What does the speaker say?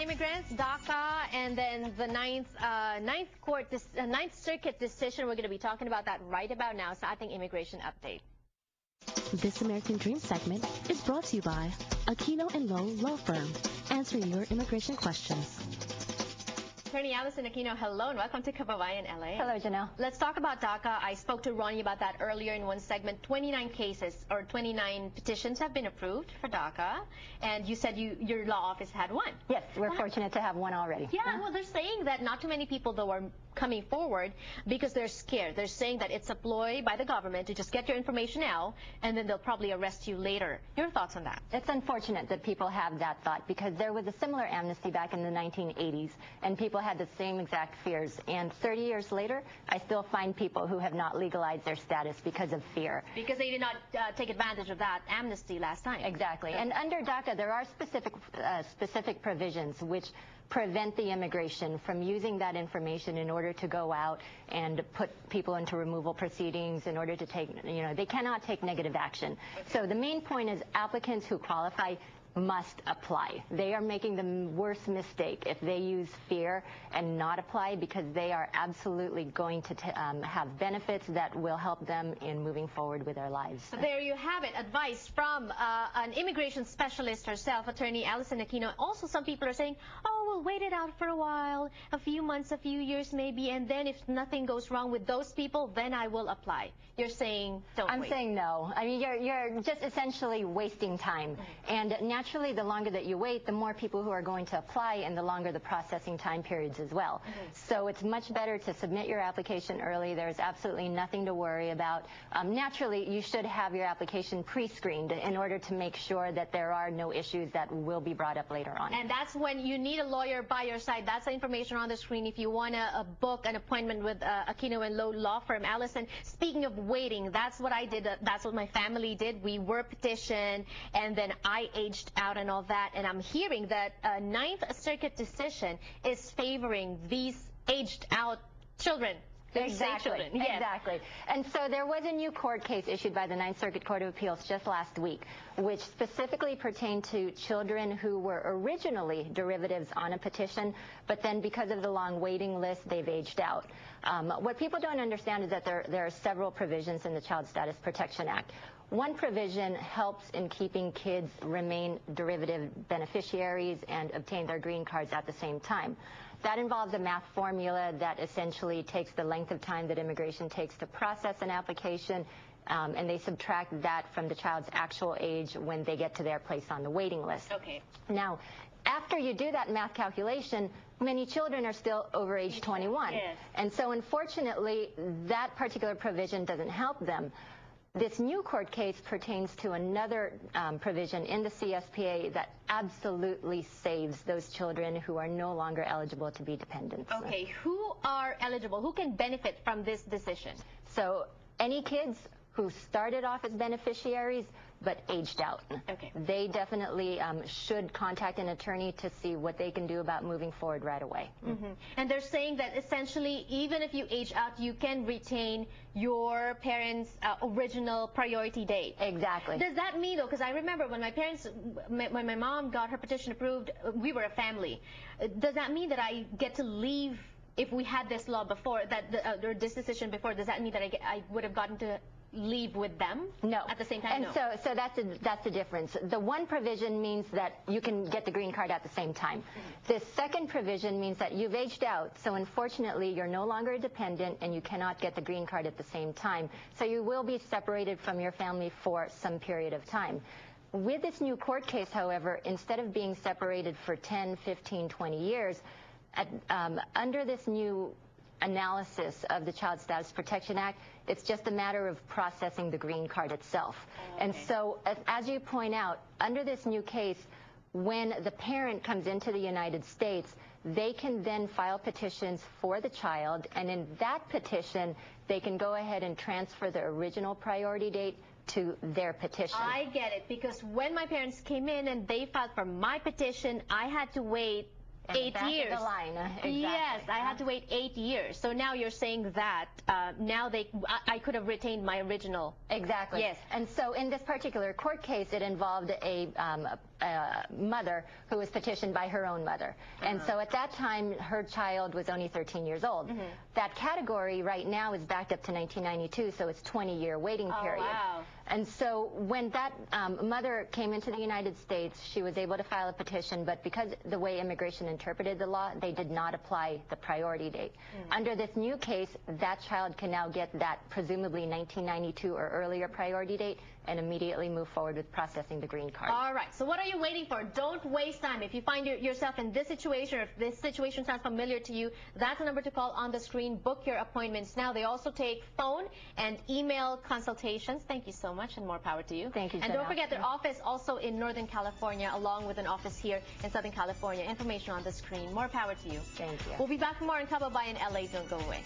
Immigrants, DACA, and then the Ninth Circuit decision. We're going to be talking about that right about now. So I think immigration update. This American Dream segment is brought to you by Aquino & Lowe Law Firm, answering your immigration questions. Attorney Allison Aquino, hello and welcome to Kababayan LA. Hello, Janelle. Let's talk about DACA. I spoke to Ronnie about that earlier in one segment. 29 cases or 29 petitions have been approved for DACA, and you said your law office had one. Yes, we're fortunate to have one already. Yeah, well, they're saying that not too many people, though, are coming forward because they're scared. They're saying that it's a ploy by the government to just get your information out, and then they'll probably arrest you later. Your thoughts on that? It's unfortunate that people have that thought because there was a similar amnesty back in the 1980s, and people had the same exact fears. And 30 years later, I still find people who have not legalized their status because of fear. Because they did not take advantage of that amnesty last time. Exactly. And under DACA, there are specific provisions which prevent the immigration from using that information in order to go out and put people into removal proceedings in order to take, they cannot take negative action. So the main point is applicants who qualify must apply. They are making the worst mistake if they use fear and not apply, because they are absolutely going to have benefits that will help them in moving forward with their lives. So there you have it, advice from an immigration specialist herself, Attorney Allison Aquino. Also, some people are saying, oh, we'll wait it out for a while, a few months, a few years maybe, and then if nothing goes wrong with those people, then I will apply. You're saying don't wait. I'm saying no. I mean, you're just essentially wasting time. And naturally, the longer that you wait, the more people who are going to apply, and the longer the processing time periods as well. So it's much better to submit your application early. There's absolutely nothing to worry about. Naturally, you should have your application pre-screened in order to make sure that there are no issues that will be brought up later on. And that's when you need a lawyer by your side. That's the information on the screen if you want to book an appointment with Aquino & Lowe Law Firm. Allison, speaking of waiting, that's what I did. That's what my family did. We were petitioned, and then I aged out and all that. And I'm hearing that a Ninth Circuit decision is favoring these aged out children. Exactly. Yes. Exactly. And so there was a new court case issued by the Ninth Circuit Court of Appeals just last week, which specifically pertained to children who were originally derivatives on a petition, but then because of the long waiting list, they've aged out. What people don't understand is that there are several provisions in the Child Status Protection Act. One provision helps in keeping kids remain derivative beneficiaries and obtain their green cards at the same time. That involves a math formula that essentially takes the length of time that immigration takes to process an application, and they subtract that from the child's actual age when they get to their place on the waiting list. Okay. Now, after you do that math calculation, many children are still over age 21. Yes. And so, unfortunately, that particular provision doesn't help them. This new court case pertains to another provision in the CSPA that absolutely saves those children who are no longer eligible to be dependents. Okay, who are eligible? Who can benefit from this decision? So any kids who started off as beneficiaries but aged out. Okay. They definitely should contact an attorney to see what they can do about moving forward right away. And they're saying that essentially, even if you age out, you can retain your parents' original priority date. Exactly. Does that mean, though, because I remember when when my mom got her petition approved, we were a family. Does that mean that I get to leave if we had this law before, or this decision before? Does that mean that I would have gotten to leave with them? No. At the same time? And no. so that's the difference. The one provision means that you can get the green card at the same time. The second provision means that you've aged out, so unfortunately you're no longer a dependent and you cannot get the green card at the same time. So you will be separated from your family for some period of time. With this new court case, however, instead of being separated for 10, 15, 20 years, under this new analysis of the Child Status Protection Act, it's just a matter of processing the green card itself. Okay. And so, as you point out, under this new case, when the parent comes into the United States, they can then file petitions for the child, and in that petition, they can go ahead and transfer the original priority date to their petition. I get it, because when my parents came in and they filed for my petition, I had to wait 8 years. The line. Exactly. Yes, I had to wait 8 years. So now you're saying that now I could have retained my original. Exactly. Yes. And so in this particular court case, it involved a mother who was petitioned by her own mother. And so at that time, her child was only 13 years old. That category right now is backed up to 1992, so it's 20-year waiting period. Wow. And so when that mother came into the United States, she was able to file a petition, but because the way immigration interpreted the law, they did not apply the priority date. Under this new case, that child can now get that presumably 1992 or earlier priority date and immediately move forward with processing the green card. All right. So what are you waiting for? Don't waste time. If you find yourself in this situation, or if this situation sounds familiar to you, that's the number to call on the screen. Book your appointments now. They also take phone and email consultations. Thank you so much, and more power to you. Thank you, And Janelle. don't forget their office also in Northern California, along with an office here in Southern California. Information on the screen. More power to you. Thank you. We'll be back for more in Kababayan LA. Don't go away.